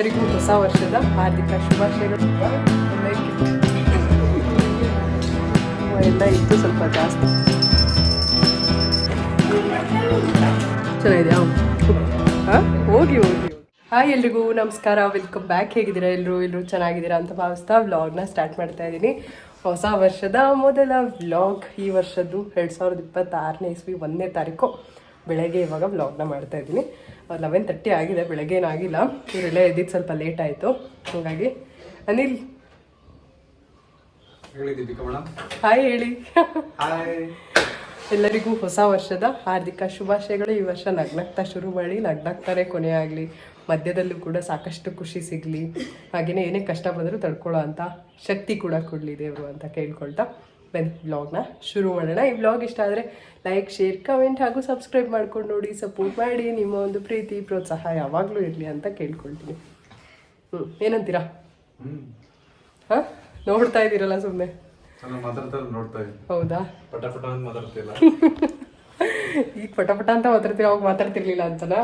ಎಲ್ಲರಿಗೂ ಹೊಸ ವರ್ಷದ ಹಾರ್ದಿಕ ಶುಭಾಶಯಗಳು. ಎಲ್ಲ ಇತ್ತು ಸ್ವಲ್ಪ ಜಾಸ್ತಿ ಚೆನ್ನಾಗಿದೆಯಾ? ಹಾಂ ಹೋಗಿ ಹೋಗಿ. ಹಾಯ್ ಎಲ್ರಿಗೂ ನಮಸ್ಕಾರ, ವೆಲ್ಕಮ್ ಬ್ಯಾಕ್. ಹೇಗಿದ್ದೀರಾ ಎಲ್ಲರೂ ಚೆನ್ನಾಗಿದ್ದೀರಾ ಅಂತ ಭಾವಿಸ್ತಾ ವ್ಲಾಗ್ನ ಸ್ಟಾರ್ಟ್ ಮಾಡ್ತಾ ಇದ್ದೀನಿ. ಹೊಸ ವರ್ಷದ ಮೊದಲ ವ್ಲಾಗ್ ಈ ವರ್ಷದ್ದು 2026ನೇ ಇಸ್ವಿ 1ನೇ ತಾರೀಕು ಬೆಳಗ್ಗೆ ಇವಾಗ ವ್ಲಾಗ್ನ ಮಾಡ್ತಾ ಇದ್ದೀನಿ. 11:30 ಆಗಿದೆ, ಬೆಳಗ್ಗೆ ಏನಾಗಿಲ್ಲ. ಇವರೆಲ್ಲ ಎದ್ದಿದ್ದು ಸ್ವಲ್ಪ ಲೇಟ್ ಆಯಿತು, ಹಾಗಾಗಿ ಅನಿಲ್ ಹಾಯ್ ಹೇಳಿ. ಎಲ್ಲರಿಗೂ ಹೊಸ ವರ್ಷದ ಹಾರ್ದಿಕ ಶುಭಾಶಯಗಳು. ಈ ವರ್ಷ ನಗ್ನಗ್ತಾ ಶುರು ಮಾಡಿ ನಗ್ನಗ್ತಾನೆ ಕೊನೆ ಆಗಲಿ, ಮಧ್ಯದಲ್ಲೂ ಕೂಡ ಸಾಕಷ್ಟು ಖುಷಿ ಸಿಗಲಿ, ಹಾಗೆಯೇ ಏನೇ ಕಷ್ಟ ಬಂದರೂ ತಡ್ಕೊಳ್ಳೋ ಅಂಥ ಶಕ್ತಿ ಕೂಡ ಕೊಡಲಿ ದೇವರು ಅಂತ ಕೇಳ್ಕೊಳ್ತಾ ಬನ್ನಿ ವ್ಲಾಗ್ನ ಶುರು ಮಾಡೋಣ. ಈ ವ್ಲಾಗ್ ಇಷ್ಟ ಆದರೆ ಲೈಕ್, ಶೇರ್, ಕಮೆಂಟ್ ಹಾಗೂ ಸಬ್ಸ್ಕ್ರೈಬ್ ಮಾಡ್ಕೊಂಡು ನೋಡಿ, ಸಪೋರ್ಟ್ ಮಾಡಿ. ನಿಮ್ಮ ಒಂದು ಪ್ರೀತಿ ಪ್ರೋತ್ಸಾಹ ಯಾವಾಗಲೂ ಇರಲಿ ಅಂತ ಕೇಳ್ಕೊಳ್ತೀನಿ. ಏನಂತೀರಾ? ಹಾಂ, ನೋಡ್ತಾ ಇದ್ದೀರಲ್ಲ ಸುಮ್ಮನೆ. ಹೌದಾ? ಈಗ ಪಟಪಟ ಅಂತ ಮಾತಾಡ್ತೀವಿ, ಅವಾಗ ಮಾತಾಡ್ತಿರ್ಲಿಲ್ಲ ಅಂತನಾ?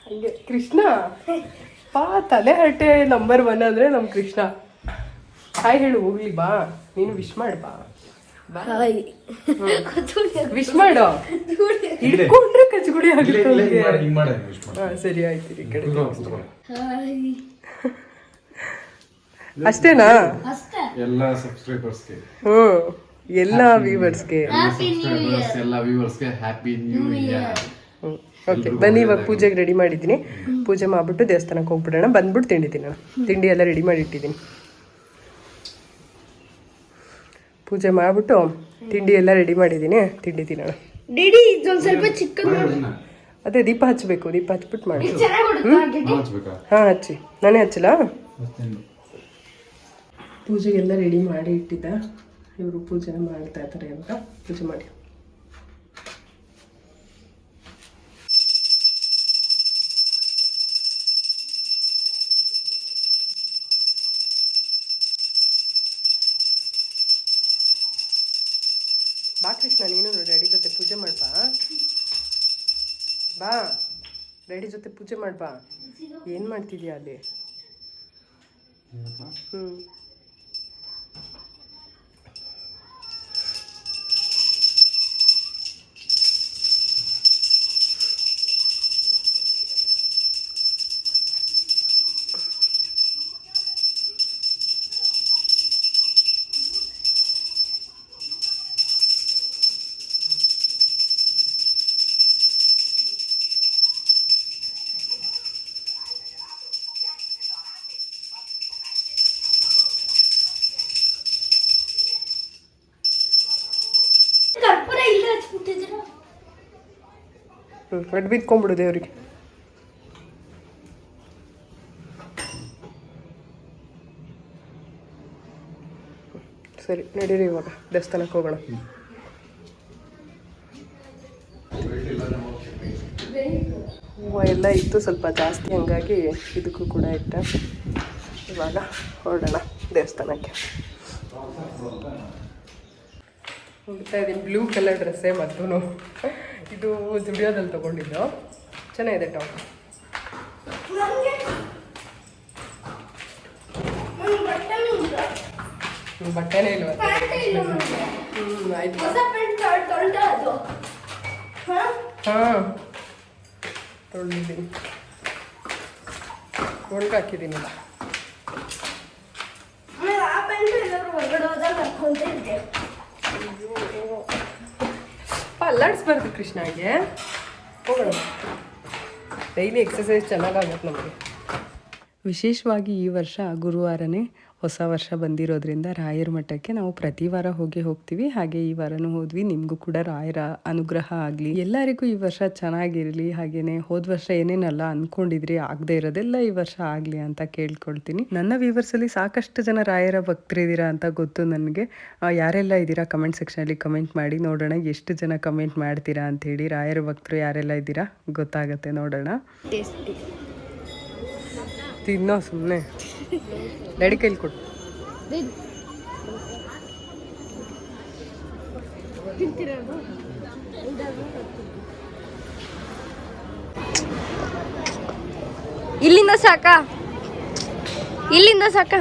ಹಂಗೆ ಕೃಷ್ಣ ತಲೆ ಹರಟೆ ನಂಬರ್ 1 ಅಂದರೆ ನಮ್ಮ ಕೃಷ್ಣ. ಹಾಯ್ ಹೇಳು ಹೋಗ್ಲಿ, ಬಾ ನೀನು ವಿಶ್ ಮಾಡಿ ಬಾ. ವಿಶ್ ಮಾಡೋ, ಇಟ್ಕೊಂಡ್ರೆ ಕಚ್ಗುಡಿ ಆಗುತ್ತೆ. ಸರಿ ಆಯ್ತು, ಈ ಕಡೆ ಅಷ್ಟೇನಾ? ಎಲ್ಲ ಸಬ್ಸ್ಕ್ರೈಬರ್ಸ್ಗೆ, ಎಲ್ಲ ವ್ಯೂವರ್ಸ್ಗೆ, ಎಲ್ಲ ವ್ಯೂವರ್ಸ್ಗೆ ಹ್ಯಾಪಿ ನ್ಯೂ ಇಯರ್. ಓಕೆ ಬನ್ನಿ, ಇವಾಗ ಪೂಜೆಗೆ ರೆಡಿ ಮಾಡಿದ್ದೀನಿ. ಪೂಜೆ ಮಾಡಿಬಿಟ್ಟು ದೇವಸ್ಥಾನಕ್ಕೆ ಹೋಗ್ಬಿಡೋಣ. ಬಂದ್ಬಿಟ್ಟು ತಿಂಡಿ ತಿನ್ನೋಣ. ತಿಂಡಿ ಎಲ್ಲ ರೆಡಿ ಮಾಡಿ ಇಟ್ಟಿದ್ದೀನಿ. ಪೂಜೆ ಮಾಡಿಬಿಟ್ಟು ತಿಂಡಿ ಎಲ್ಲ ರೆಡಿ ಮಾಡಿದ್ದೀನಿ, ತಿಂಡಿ ತಿನ್ನೋಣ. ಸ್ವಲ್ಪ ಚಿಕ್ಕ ಅದೇ ದೀಪ ಹಚ್ಚಬೇಕು, ದೀಪ ಹಚ್ಬಿಟ್ಟು ಮಾಡಿ. ಹಾಂ ಹಚ್ಚಿ, ನಾನೇ ಹಚ್ಚಲ್ಲ. ಪೂಜೆಗೆಲ್ಲ ರೆಡಿ ಮಾಡಿ ಇಟ್ಟಿದ್ದ, ಇವರು ಪೂಜೆನ ಮಾಡ್ತಾ ಇದ್ದಾರೆ ಅಂತ. ಪೂಜೆ ಮಾಡಿ ಬಾ ಕೃಷ್ಣ, ನೀನು ಡ್ಯಾಡಿ ಜೊತೆ ಪೂಜೆ ಮಾಡ್ಬಾ. ಬಾ ಡ್ಯಾಡಿ ಜೊತೆ ಪೂಜೆ ಮಾಡ್ಬಾ. ಏನು ಮಾಡ್ತಿದ್ಯಾ ಅಲ್ಲಿ? ಅಡ್ ಬಿದ್ಕೊಂಡ್ಬಿಡು ದೇವ್ರಿಗೆ. ಸರಿ ನಡೀರಿ, ಇವಾಗ ದೇವಸ್ಥಾನಕ್ಕೆ ಹೋಗೋಣ. ಹೂವು ಎಲ್ಲ ಇತ್ತು ಸ್ವಲ್ಪ ಜಾಸ್ತಿ, ಹಂಗಾಗಿ ಇದಕ್ಕೂ ಕೂಡ ಇಟ್ಟೆ. ಇವಾಗ ಹೊರಡೋಣ ದೇವಸ್ಥಾನಕ್ಕೆ. ಹೋಗ್ತಾ ಇದ್ದೀನಿ. ಬ್ಲೂ ಕಲರ್ ಡ್ರೆಸ್ಸೇ ಮತ್ತು ಇದು ಜುಡಿಯೋದಲ್ಲಿ ತೊಗೊಂಡಿದ್ದು, ಚೆನ್ನಾಗಿದೆ ಟಾಪ್. ಬಟ್ಟೆನೇ ಇಲ್ವ? ಆಯ್ತು. ಹಾಂ ತೊಗೊಂಡಿದ್ದೀನಿ, ಹಾಕಿದ್ದೀನಿಲ್ಲ. ಅಲ್ಲಾಡಿಸ್ಬಾರ್ದು ಕೃಷ್ಣಗೆ. ಹೋಗೋಣ, ಡೈಲಿ ಎಕ್ಸಸೈಸ್ ಚೆನ್ನಾಗಾಗತ್ತೆ ನಮಗೆ. ವಿಶೇಷವಾಗಿ ಈ ವರ್ಷ ಗುರುವಾರನೇ ಹೊಸ ವರ್ಷ ಬಂದಿರೋದ್ರಿಂದ ರಾಯರ ಮಠಕ್ಕೆ ನಾವು ಪ್ರತಿ ವಾರ ಹೋಗ್ತೀವಿ. ಹಾಗೆ ಈ ವಾರನೂ ಹೋದ್ವಿ. ನಿಮಗೂ ಕೂಡ ರಾಯರ ಅನುಗ್ರಹ ಆಗಲಿ, ಎಲ್ಲರಿಗೂ ಈ ವರ್ಷ ಚೆನ್ನಾಗಿರಲಿ. ಹಾಗೆಯೇ ಹೋದ ವರ್ಷ ಏನೇನೆಲ್ಲ ಅಂದ್ಕೊಂಡಿದ್ರಿ ಆಗದೆ ಇರೋದೆಲ್ಲ ಈ ವರ್ಷ ಆಗಲಿ ಅಂತ ಕೇಳ್ಕೊಳ್ತೀನಿ. ನನ್ನ ವ್ಯೂವರ್ಸಲ್ಲಿ ಸಾಕಷ್ಟು ಜನ ರಾಯರ ಭಕ್ತರಿದ್ದೀರಾ ಅಂತ ಗೊತ್ತು ನನಗೆ. ಯಾರೆಲ್ಲ ಇದ್ದೀರಾ ಕಮೆಂಟ್ ಸೆಕ್ಷನಲ್ಲಿ ಕಮೆಂಟ್ ಮಾಡಿ ನೋಡೋಣ, ಎಷ್ಟು ಜನ ಕಮೆಂಟ್ ಮಾಡ್ತೀರಾ ಅಂಥೇಳಿ. ರಾಯರ ಭಕ್ತರು ಯಾರೆಲ್ಲ ಇದ್ದೀರಾ ಗೊತ್ತಾಗತ್ತೆ, ನೋಡೋಣ. ತಿನ್ನೋ ಸುಮ್ಮನೆ ಡ್ಯಾಡಿ ಕೈಲಿ ಕೊಡು. ಇಲ್ಲಿಂದ ಸಾಕ ಇಲ್ಲಿಂದ ಸಾಕ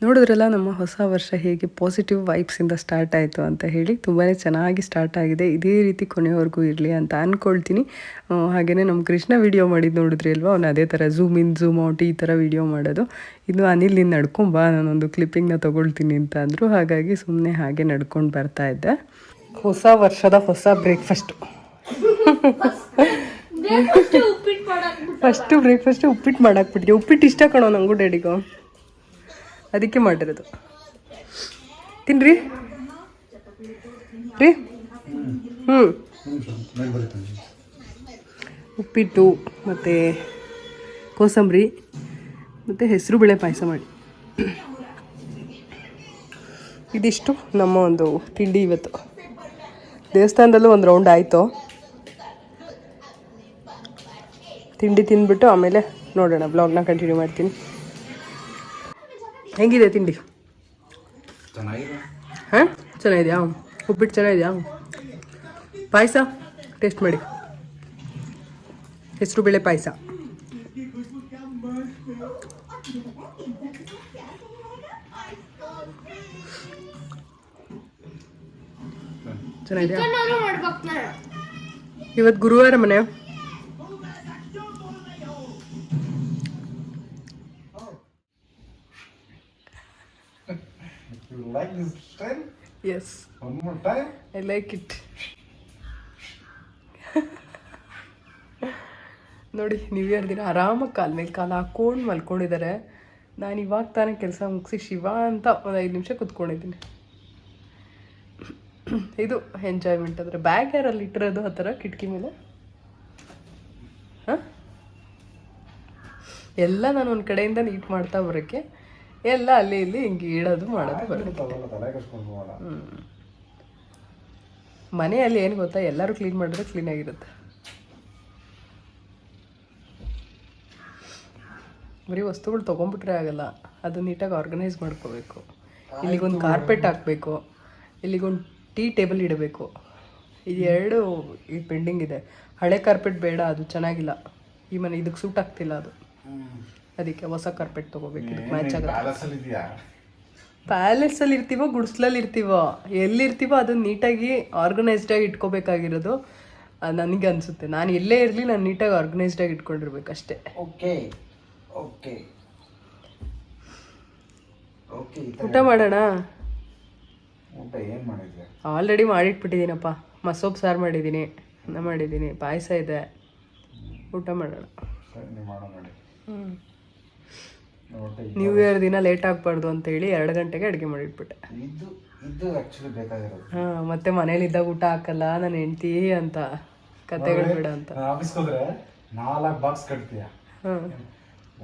ನೋಡಿದ್ರಲ್ಲ ನಮ್ಮ ಹೊಸ ವರ್ಷ ಹೇಗೆ ಪಾಸಿಟಿವ್ ವೈಬ್ಸಿಂದ ಸ್ಟಾರ್ಟ್ ಆಯಿತು ಅಂತ ಹೇಳಿ ತುಂಬಾ ಚೆನ್ನಾಗಿ ಸ್ಟಾರ್ಟ್ ಆಗಿದೆ. ಇದೇ ರೀತಿ ಕೊನೆಯವರೆಗೂ ಇರಲಿ ಅಂತ ಅಂದ್ಕೊಳ್ತೀನಿ. ಹಾಗೆಯೇ ನಮ್ಮ ಕೃಷ್ಣ ವಿಡಿಯೋ ಮಾಡಿದ್ದು ನೋಡಿದ್ರಿ ಅಲ್ವಾ, ಅವ್ನು ಅದೇ ಥರ ಝೂಮ್ ಇನ್ ಝೂಮ್ ಔಟ್ ಈ ಥರ ವಿಡಿಯೋ ಮಾಡೋದು. ಇನ್ನು ಅನಿಲ್ ನೀನು ನಡ್ಕೊಂಬಾ, ನಾನೊಂದು ಕ್ಲಿಪ್ಪಿಂಗ್ನ ತೊಗೊಳ್ತೀನಿ ಅಂತ ಅಂದರು. ಹಾಗಾಗಿ ಸುಮ್ಮನೆ ಹಾಗೆ ನಡ್ಕೊಂಡು ಬರ್ತಾ ಇದ್ದೆ. ಹೊಸ ವರ್ಷದ ಹೊಸ ಬ್ರೇಕ್ಫಾಸ್ಟು. ಫಸ್ಟು ಬ್ರೇಕ್ಫಾಸ್ಟು ಉಪ್ಪಿಟ್ಟು ಮಾಡಾಕ್ಬಿಟ್ಟಿದ್ದೆ. ಉಪ್ಪಿಟ್ಟು ಇಷ್ಟ ಕಣೋ ನನಗೂ ಡ್ಯಾಡಿಗೂ, ಅದಕ್ಕೆ ಮಾಡಿರೋದು. ತಿನ್ರಿ ರೀ. ಉಪ್ಪಿಟ್ಟು ಮತ್ತು ಕೋಸಂಬರಿ ಮತ್ತು ಹೆಸರು ಬೇಳೆ ಪಾಯಸ ಮಾಡಿ. ಇದಿಷ್ಟು ನಮ್ಮ ಒಂದು ತಿಂಡಿ ಇವತ್ತು. ದೇವಸ್ಥಾನದಲ್ಲೂ ಒಂದು ರೌಂಡ್ ಆಯಿತು. ತಿಂಡಿ ತಿಂದ್ಬಿಟ್ಟು ಆಮೇಲೆ ನೋಡೋಣ, ಬ್ಲಾಗ್ನ ಕಂಟಿನ್ಯೂ ಮಾಡ್ತೀನಿ. ಹೆಂಗಿದೆ ತಿಂಡಿ? ಹಾಂ, ಚೆನ್ನಾಗಿದೆಯಾ? ಉಪ್ಪಿಟ್ಟು ಚೆನ್ನಾಗಿದೆಯಾ? ಪಾಯಸ ಟೇಸ್ಟ್ ಮಾಡಿ. ಹೆಸರು ಬೇಳೆ ಪಾಯಸ ಚೆನ್ನಾಗಿದೆಯಾ? ಇವತ್ತು ಗುರುವಾರ ಮನೆ. You like this style? Yes. One more time? I like it. ನೋಡಿ, ನ್ಯೂ ಇಯರ್ ದಿನ ಆರಾಮಾಗಿ ಕಾಲ ಮೇಲೆ ಕಾಲ ಹಾಕ್ಕೊಂಡು ಮಲ್ಕೊಂಡಿದ್ದಾರೆ. ನಾನು ಇವಾಗ ತಾನೇ ಕೆಲಸ ಮುಗಿಸಿ ಶಿವ ಅಂತ ಒಂದು 5 ನಿಮಿಷ ಕೂತ್ಕೊಂಡಿದ್ದೀನಿ. ಇದು ಎಂಜಾಯ್ಮೆಂಟ್. ಅಂದರೆ ಬ್ಯಾಗ್ ಯಾರಲ್ಲಿ ಇಟ್ಟಿರೋದು ಆ ಥರ ಕಿಟಕಿ ಮೇಲೆ. ಹಾಂ, ಎಲ್ಲ ನಾನು ಒಂದು ಕಡೆಯಿಂದ ನೀಟ್ ಮಾಡ್ತಾ ಬರೋಕ್ಕೆ ಎಲ್ಲ ಅಲ್ಲಿ ಇಲ್ಲಿ ಹಿಂಗೆ ಇಡೋದು ಮಾಡೋದು ಬರೋದು. ಮನೆಯಲ್ಲಿ ಏನು ಗೊತ್ತಾ, ಎಲ್ಲರೂ ಕ್ಲೀನ್ ಮಾಡಿದ್ರೆ ಕ್ಲೀನಾಗಿರುತ್ತೆ. ಬರೀ ವಸ್ತುಗಳು ತೊಗೊಂಬಿಟ್ರೆ ಆಗಲ್ಲ, ಅದು ನೀಟಾಗಿ ಆರ್ಗನೈಸ್ ಮಾಡ್ಕೋಬೇಕು. ಇಲ್ಲಿಗೊಂದು ಕಾರ್ಪೆಟ್ ಹಾಕಬೇಕು, ಇಲ್ಲಿಗೊಂದು ಟೀ ಟೇಬಲ್ ಇಡಬೇಕು. ಇದೆರಡು ಈ ಪೆಂಡಿಂಗ್ ಇದೆ. ಹಳೆ ಕಾರ್ಪೆಟ್ ಬೇಡ, ಅದು ಚೆನ್ನಾಗಿಲ್ಲ, ಈ ಮನೆ ಇದಕ್ಕೆ ಸೂಟ್ ಆಗ್ತಿಲ್ಲ ಅದು. ಅದಕ್ಕೆ ಹೊಸ ಕಾರ್ಪೆಟ್ ತೊಗೋಬೇಕು, ಇದಕ್ಕೆ ಮ್ಯಾಚ್ ಆಗುತ್ತೆ. ಪ್ಯಾಲೇಸಲ್ಲಿ ಇರ್ತೀವೋ ಗುಡಿಸ್ಲಲ್ಲಿ ಇರ್ತೀವೋ ಎಲ್ಲಿರ್ತೀವೋ ಅದನ್ನು ನೀಟಾಗಿ ಆರ್ಗನೈಸ್ಡಾಗಿ ಇಟ್ಕೋಬೇಕಾಗಿರೋದು ನನಗೆ ಅನಿಸುತ್ತೆ. ನಾನು ಎಲ್ಲೇ ಇರಲಿ ನಾನು ನೀಟಾಗಿ ಆರ್ಗನೈಸ್ಡಾಗಿ ಇಟ್ಕೊಂಡಿರ್ಬೇಕು ಅಷ್ಟೇ. Okay okay okay. ಊಟ ಮಾಡೋಣ. ಊಟ ಏನು ಮಾಡಿದ್ದೆ? ಆಲ್ರೆಡಿ ಮಾಡಿಟ್ಬಿಟ್ಟಿದ್ದೀನಪ್ಪ. ಮಸೊಪ್ಪು ಸಾರು ಮಾಡಿದ್ದೀನಿ, ಅನ್ನ ಮಾಡಿದ್ದೀನಿ, ಪಾಯಸ ಇದೆ. ಊಟ ಮಾಡೋಣ. ನೀವು ಮಾಡೋ ಮಾಡಿ. ನ್ಯೂ ಇಯರ್ ದಿನ ಲೇಟ್ ಆಗಬಾರ್ದು ಅಂತೇಳಿ 2 ಗಂಟೆಗೆ ಅಡುಗೆ ಮಾಡಿಟ್ಬಿಟ್ಟೆ. ಇದು ಆ್ಯಕ್ಚುಲಿ ಬೇಕಾಗಿರೋದು. ಹಾಂ, ಮತ್ತೆ ಮನೇಲಿದ್ದಾಗ ಊಟ ಹಾಕಲ್ಲ ನನ್ನ ಹೆಂಡ್ತಿ ಅಂತ ಕತೆಗಳು ಬೇಡ ಅಂತ. ಆಫೀಸ್ಗೆ ಹೋದ್ರೆ 4 ಬಾಕ್ಸ್ ಕಟ್ತೀಯ. ಹಾಂ,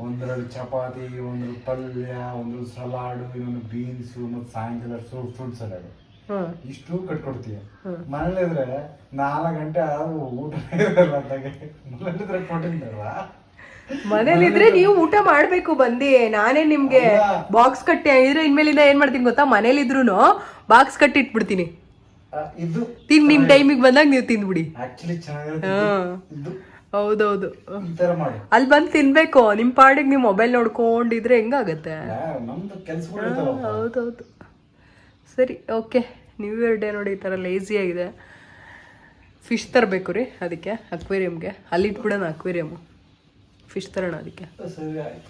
1 ಚಪಾತಿ, 1 ಪಲ್ಯ, 1 ಸಲಾಡು, ಇನ್ನೊಂದು ಬೀನ್ಸು, ಮತ್ತು ಸಾಯಂಕಾಲ ಫ್ರೂಟ್ ಸಲಾಡು, ಇಷ್ಟು ಕಟ್ಕೊಡ್ತೀಯ. ಮನೇಲಿದ್ರೆ 4 ಗಂಟೆ ಆದ್ರೂ ಊಟ ಇರಲ್ಲ ಅಂತಾಗೆ. ಮನೇಲಿದ್ರೆ ಪ್ರೋಟೀನ್ ಬೇಡವಾ? ಮನೇಲಿದ್ರೆ ನೀವು ಊಟ ಮಾಡ್ಬೇಕು ಬಂದು. ನಾನೇ ನಿಮ್ಗೆ ಬಾಕ್ಸ್ ಕಟ್ಟಿ ಇದ್ರೆ ಇನ್ಮೇಲಿಂದ ಏನ್ ಮಾಡ್ತೀನಿ ಗೊತ್ತಾ, ಮನೇಲಿದ್ರು ಬಾಕ್ಸ್ ಕಟ್ಟಿ ಇಟ್ಬಿಡ್ತೀನಿ. ಇದು ನಿಮ್ ಟೈಮಿಗೆ ಬಂದಾಗ ನೀವು ತಿಂದ್ಬಿಡಿ. ಆಕ್ಚುಲಿ ಚೆನ್ನಾಗಿರುತ್ತೆ. ಹೌದೌದು, ಈ ತರ ಮಾಡಿ ಅಲ್ಲಿ ಬಂದು ತಿನ್ಬೇಕು. ನಿಮ್ ಪಾಡಿಗೆ ನೀವು ಮೊಬೈಲ್ ನೋಡ್ಕೊಂಡಿದ್ರೆ ಹೆಂಗಾಗತ್ತೆ? ನಮ್ದು ಕೆಲಸಗಳು. ಹೌದೌದು. ಸರಿ, ಓಕೆ. ನ್ಯೂ ಇಯರ್ ಡೇ ನೋಡಿ ಈ ಥರ ಲೇಸಿ ಆಗಿದೆ. ಫಿಶ್ ತರಬೇಕು ರೀ, ಅದಕ್ಕೆ ಅಕ್ವೇರಿಯಮ್ಗೆ ಅಲ್ಲಿ ಇಟ್ಬಿಡೋಣ. ಅಕ್ವೇರಿಯಮ್ಮು ಫಿಶ್ ತರೋಣ ಅದಕ್ಕೆ. ಸರಿ ಆಯ್ತು.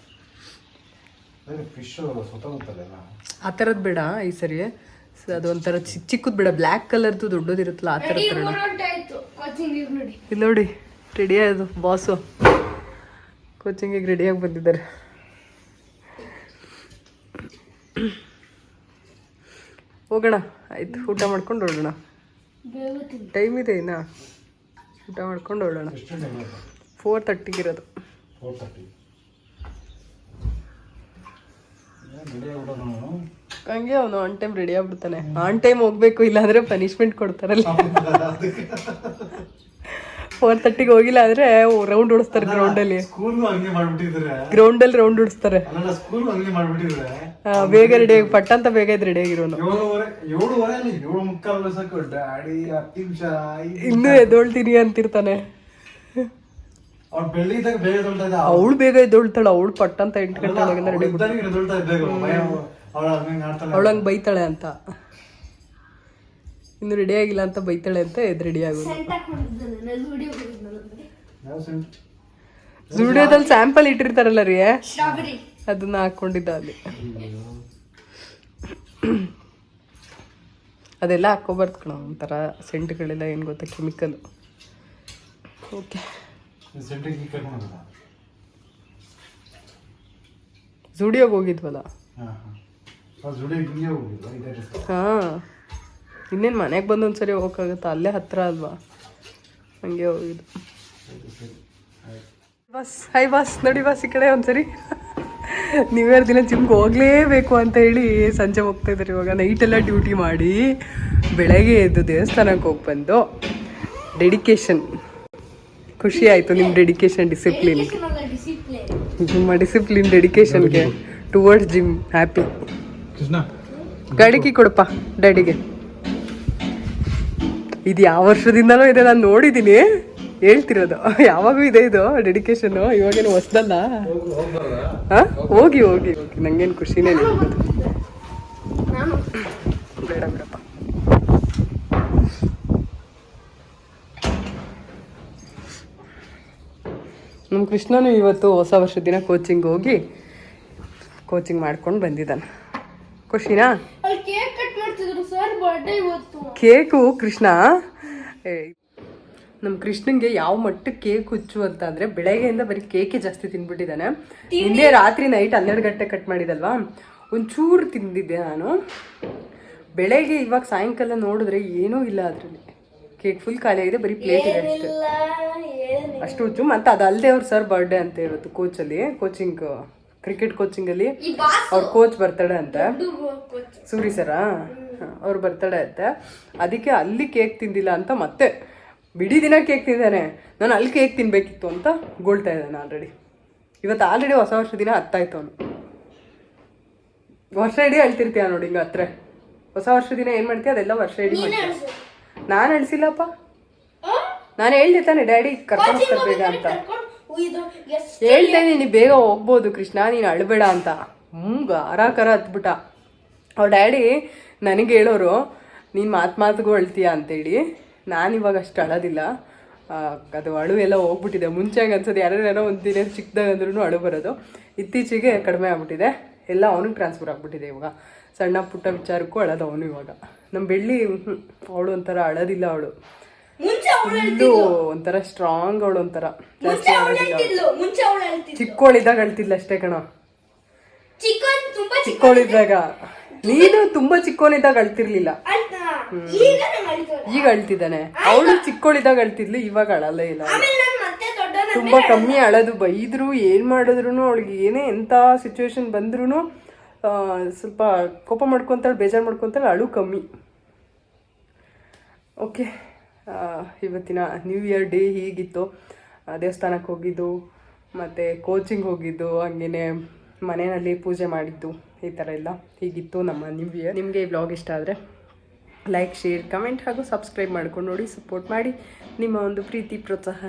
ಫಿಶ್ ಸುತ್ತಮುತ್ತಲೆಲ್ಲ ಆ ಥರದ್ದು ಬೇಡ ಈ ಸರಿ. ಅದು ಒಂಥರ ಚಿಕ್ಕದು ಬೇಡ, ಬ್ಲ್ಯಾಕ್ ಕಲರ್ದು ದೊಡ್ಡದಿರುತ್ತಲ್ಲ ಆ ಥರ ತರೋಣ. ಇಲ್ಲಿ ನೋಡಿ, ರೆಡಿ ಆಯ್ತು ಬಾಸು. ಕೋಚಿಂಗಿಗೆ ರೆಡಿಯಾಗಿ ಬಂದಿದ್ದಾರೆ. ಹೋಗೋಣ, ಆಯ್ತು. ಊಟ ಮಾಡ್ಕೊಂಡು ಹೊರಡೋಣ. ಟೈಮ್ ಇದೆ ಇನ್ನ, ಊಟ ಮಾಡ್ಕೊಂಡು ಹೊರಡೋಣ. ಎಷ್ಟು ಗಂಟೆ ಬರುತ್ತೆ? 4:30 ಇರೋದು. 4:30. ರೆಡಿ ಆಗ್ಬಿಡೋ ನಾನು. ಹಂಗೆ ಅವನು ಆನ್ ಟೈಮ್ ರೆಡಿ ಆಗ್ಬಿಡ್ತಾನೆ. ಆನ್ ಟೈಮ್ ಹೋಗ್ಬೇಕು, ಇಲ್ಲಾಂದ್ರೆ ಪನಿಷ್ಮೆಂಟ್ ಕೊಡ್ತಾರಲ್ಲ. 4:30ಗೆ ಹೋಗಿಲ್ಲ ಅಂದ್ರೆ ರೌಂಡ್ ಓಡಿಸ್ತಾರೆ ಗ್ರೌಂಡಲ್ಲಿ. ಸ್ಕೂಲ್ಗೂ ಹಂಗೆ ಮಾಡ್ಬಿಟ್ಟಿದ್ರೆ. ಗ್ರೌಂಡಲ್ಲಿ ರೌಂಡ್ ಓಡಿಸ್ತಾರೆ. ಅಲ್ಲ ಸ್ಕೂಲ್ಗೂ ಹಂಗೆ ಮಾಡ್ಬಿಟ್ಟಿದ್ರೆ. ಬೇಗ ರೆಡಿ ಆಗಿ ಪಟ್ಟಂತ ಬೇಗ ಇದ್ ರೆಡಿ ಆಗಿರೋನು. 7:15 ಸಾಕು ಡ್ಯಾಡಿ 10 ನಿಮಿಷ ಇನ್ನೂ ಎದ್ದೊಳ್ತೀನಿ ಅಂತಿರ್ತಾನೆ. ಅವ್ಳು ಬೆಳ್ಳಿದಾಗ ಬೇಗ ಎದ್ದೊಳ್ತಾ ಇದ್ದ. ಅವಳು ಬೇಗ ಎದ್ದೊಳ್ತಾಳ. ಅವಳು ಪಟ್ಟಂತ 8 ಗಂಟೆ ಒಳಗಿಂದ ರೆಡಿ ಎದ್ದೊಳ್ತಾ ಇದ್ದಾಗ ಅವಳು ಹಂಗೆ ಆಡ್ತಾಳೆ. ಅವಳು ಹಂಗೆ ಬೈತಾಳೆ ಅಂತ, ಇನ್ನು ರೆಡಿ ಆಗಿಲ್ಲ ಅಂತ ಬೈತಾಳೆ ಅಂತ ಎದ್ದು ರೆಡಿ ಆಗೋದು. ಯಾವ ಸೆಂಟ್? ಜುಡಿಯೋದಲ್ಲಿ ಸ್ಯಾಂಪಲ್ ಇಟ್ಟಿರ್ತಾರಲ್ಲ ರೀ, ಅದನ್ನ ಹಾಕೊಂಡಿದ್ದ ಅಲ್ಲಿ. ಅದೆಲ್ಲ ಹಾಕೋಬಾರ್ದು ಕಣ, ಒಂಥರ ಸೆಂಟ್ಗಳೆಲ್ಲ ಏನು ಗೊತ್ತಾ, ಕೆಮಿಕಲ್. ಓಕೆ, ಸೆಂಟಿಗೆ ಕರ್ಕೊಂಡು ಜುಡಿಯೋಗೆ ಹೋಗಿದ್ವಲ್ಲ. ಹಾಂ, ಇನ್ನೇನು ಮನೆಗೆ ಬಂದು ಒಂದ್ಸರಿ ಹೋಗೋಕ್ಕಾಗುತ್ತಾ? ಅಲ್ಲೇ ಹತ್ರ ಅಲ್ವಾ, ಹಂಗೆ ಹೋಗಿದ್ದು. ಬಸ್ ಹೈ ಬಾಸ್, ನೋಡಿ ಬಾಸ್ ಈ ಕಡೆ ಒಂದ್ಸರಿ. ನ್ಯೂ ಇಯರ್ ದಿನ ಜಿಮ್ಗೆ ಹೋಗಲೇಬೇಕು ಅಂತ ಹೇಳಿ ಸಂಜೆ ಹೋಗ್ತಾ ಇದ್ದಾರೆ. ಇವಾಗ ನೈಟೆಲ್ಲ ಡ್ಯೂಟಿ ಮಾಡಿ ಬೆಳಗ್ಗೆ ಎದ್ದು ದೇವಸ್ಥಾನಕ್ಕೆ ಹೋಗಿ ಬಂದು ಡೆಡಿಕೇಶನ್. ಖುಷಿ ಆಯಿತು ನಿಮ್ಮ ಡೆಡಿಕೇಶನ್, ಡಿಸಿಪ್ಲಿನ್, ನಿಮ್ಮ ಡಿಸಿಪ್ಲಿನ್ ಡೆಡಿಕೇಶನ್ಗೆ ಟುವರ್ಡ್ಸ್ ಜಿಮ್. ಹ್ಯಾಪಿ. ಕೃಷ್ಣ ಗಾಡಿಗೆ ಕೊಡಪ್ಪ ಡ್ಯಾಡಿಗೆ. ಇದು ಯಾವ ವರ್ಷದಿಂದನೂ ಇದೆ, ನಾನು ನೋಡಿದ್ದೀನಿ, ಹೇಳ್ತಿರೋದು. ಯಾವಾಗೂ ಇದೆ ಇದು ಡೆಡಿಕೇಶನ್ನು, ಇವಾಗೇನು ಹೊಸ್ದಲ್ಲ. ಹಾಂ, ಹೋಗಿ ಹೋಗಿ ಹೋಗಿ, ನಂಗೇನು ಖುಷಿನೇ ನಿಲ್ಬೋದು. ಬೇಡ ಬಿಡಪ್ಪ. ನಮ್ಮ ಕೃಷ್ಣನು ಇವತ್ತು ಹೊಸ ವರ್ಷದ ದಿನ ಕೋಚಿಂಗ್ ಹೋಗಿ ಕೋಚಿಂಗ್ ಮಾಡ್ಕೊಂಡು ಬಂದಿದ್ದಾನೆ. ಖುಷಿನಾ? ಕೇಕು ಕೃಷ್ಣ, ನಮ್ಮ ಕೃಷ್ಣನ್ಗೆ ಯಾವ ಮಟ್ಟಕ್ಕೆ ಕೇಕ್ ಹುಚ್ಚು ಅಂತ ಅಂದರೆ, ಬೆಳಗ್ಗೆಯಿಂದ ಬರೀ ಕೇಕೆ ಜಾಸ್ತಿ ತಿಂದ್ಬಿಟ್ಟಿದ್ದಾನೆ. ನಿನ್ನೆ ರಾತ್ರಿ ನೈಟ್ 12 ಗಂಟೆ ಕಟ್ ಮಾಡಿದಲ್ವಾ, ಒಂಚೂರು ತಿಂದಿದ್ದೆ ನಾನು. ಬೆಳಗ್ಗೆ ಇವಾಗ ಸಾಯಂಕಾಲ ನೋಡಿದ್ರೆ ಏನೂ ಇಲ್ಲ ಅದರಲ್ಲಿ. ಕೇಕ್ ಫುಲ್ ಖಾಲಿ ಆಗಿದೆ, ಬರೀ ಪ್ಲೇಟ್ ಇದೆ ಅಷ್ಟೇ. ಅಷ್ಟು ಹುಚ್ಚು. ಮತ್ತು ಅದಲ್ಲದೆ ಅವ್ರ ಸರ್ ಬರ್ಡೇ ಅಂತ ಇವತ್ತು ಕೋಚಲ್ಲಿ, ಕೋಚಿಂಗ್ ಕ್ರಿಕೆಟ್ ಕೋಚಿಂಗಲ್ಲಿ ಅವ್ರ ಕೋಚ್ ಬರ್ತಡೇ ಅಂತ, ಸೂರಿ ಸರಾ, ಅವ್ರು ಬರ್ತಡೇ ಅಂತೆ. ಅದಕ್ಕೆ ಅಲ್ಲಿ ಕೇಕ್ ತಿಂದಿಲ್ಲ ಅಂತ ಮತ್ತೆ ಬಿಡಿ ದಿನ ಕೇಕ್ ತಿಂದಾನೆ. ನಾನು ಅಲ್ಲಿ ಕೇಕ್ ತಿನ್ನಬೇಕಿತ್ತು ಅಂತ ಗೋಳ್ತಾ ಇದ್ದಾನೆ ಆಲ್ರೆಡಿ. ಇವತ್ತು ಆಲ್ರೆಡಿ ಹೊಸ ವರ್ಷ ದಿನ ಹತ್ತಾಯ್ತು ಅವನು. ವರ್ಷ ಇಡೀ ಅಳ್ತಿರ್ತೀಯ ನೋಡಿ ಹಿಂಗೆ ಹತ್ರ. ಹೊಸ ವರ್ಷ ದಿನ ಏನು ಮಾಡ್ತೀಯ ಅದೆಲ್ಲ ವರ್ಷ ಇಡೀ ಮಾಡ್ತೀಯ. ನಾನು ಅಳಿಸಿಲ್ಲಪ್ಪ, ನಾನು ಹೇಳ್ದೆ ತಾನೆ ಡ್ಯಾಡಿ ಕರ್ಕೊಂಡು ಹೋಗ್ತಾರೆ ಬೇಗ ಅಂತ. ಹೇಳ್ತೇನೆ ನೀನು ಬೇಗ ಹೋಗ್ಬೋದು ಕೃಷ್ಣ, ನೀನು ಅಳಬೇಡ ಅಂತ. ಕರ ಹತ್ಬಿಟ್ಟ. ಅವ್ರ ಡ್ಯಾಡಿ ನನಗೆ ಹೇಳೋರು, ನೀನು ಮಾತಿಗೂ ಅಳ್ತೀಯ ಅಂತೇಳಿ. ನಾನಿವಾಗ ಅಷ್ಟು ಅಳೋದಿಲ್ಲ, ಅದು ಅಳು ಎಲ್ಲ ಹೋಗ್ಬಿಟ್ಟಿದೆ. ಮುಂಚೆ ಹಂಗೆ ಅನ್ಸೋದು, ಯಾರ್ಯಾರೋ ಒಂದು ದಿನ ಚಿಕ್ಕದಾಗ ಅಂದ್ರೂ ಅಳು ಬರೋದು. ಇತ್ತೀಚೆಗೆ ಕಡಿಮೆ ಆಗ್ಬಿಟ್ಟಿದೆ, ಎಲ್ಲ ಅವನಿಗೆ ಟ್ರಾನ್ಸ್ಫರ್ ಆಗ್ಬಿಟ್ಟಿದೆ. ಇವಾಗ ಸಣ್ಣ ಪುಟ್ಟ ವಿಚಾರಕ್ಕೂ ಅಳೋದು ಅವನು. ಇವಾಗ ನಮ್ಮ ಬೆಳ್ಳಿ ಅವಳು ಒಂಥರ ಅಳೋದಿಲ್ಲ, ಅವಳು ಫುಲ್ಲು ಒಂಥರ ಸ್ಟ್ರಾಂಗ್. ಅವಳು ಒಂಥರ ಜಾಸ್ತಿ ಅಳೋದಿಲ್ಲ. ಚಿಕ್ಕೋಳಿದ್ದಾಗ ಅಳ್ತಿಲ್ಲ ಅಷ್ಟೇ ಕಣ. ಚಿಕ್ಕೋಳಿದ್ದಾಗ, ನೀನು ತುಂಬಾ ಚಿಕ್ಕೋನಿದ್ದಾಗ ಅಳ್ತಿರ್ಲಿಲ್ಲ, ಈಗ ಅಳ್ತಿದ್ದಾನೆ. ಅವಳು ಚಿಕ್ಕೋಳಿದಾಗ ಅಳ್ತಿದ್ಲು, ಇವಾಗ ಅಳಲೇ ಇಲ್ಲ. ತುಂಬಾ ಕಮ್ಮಿ ಅಳೋದು. ಬೈದ್ರು ಏನ್ ಮಾಡಿದ್ರು ಅವಳಿಗೆ, ಏನೇ ಎಂಥ ಸಿಚುವೇಶನ್ ಬಂದ್ರೂ ಸ್ವಲ್ಪ ಕೋಪ ಮಾಡ್ಕೊತಾಳೆ, ಬೇಜಾರು ಮಾಡ್ಕೊತಾಳೆ, ಅಳು ಕಮ್ಮಿ. ಓಕೆ, ಇವತ್ತಿನ ನ್ಯೂ ಇಯರ್ ಡೇ ಹೀಗಿತ್ತು. ದೇವಸ್ಥಾನಕ್ಕೆ ಹೋಗಿದ್ದು, ಮತ್ತು ಕೋಚಿಂಗ್ ಹೋಗಿದ್ದು, ಹಾಗೇ ಮನೆಯಲ್ಲಿ ಪೂಜೆ ಮಾಡಿದ್ದು, ಈ ಥರ ಎಲ್ಲ ಹೀಗಿತ್ತು ನಮ್ಮ ನ್ಯೂ ಇಯರ್. ನಿಮಗೆ ಈ ವ್ಲಾಗ್ ಇಷ್ಟ ಆದರೆ ಲೈಕ್, ಶೇರ್, ಕಮೆಂಟ್ ಹಾಗೂ ಸಬ್ಸ್ಕ್ರೈಬ್ ಮಾಡ್ಕೊಂಡು ನೋಡಿ, ಸಪೋರ್ಟ್ ಮಾಡಿ. ನಿಮ್ಮ ಒಂದು ಪ್ರೀತಿ ಪ್ರೋತ್ಸಾಹ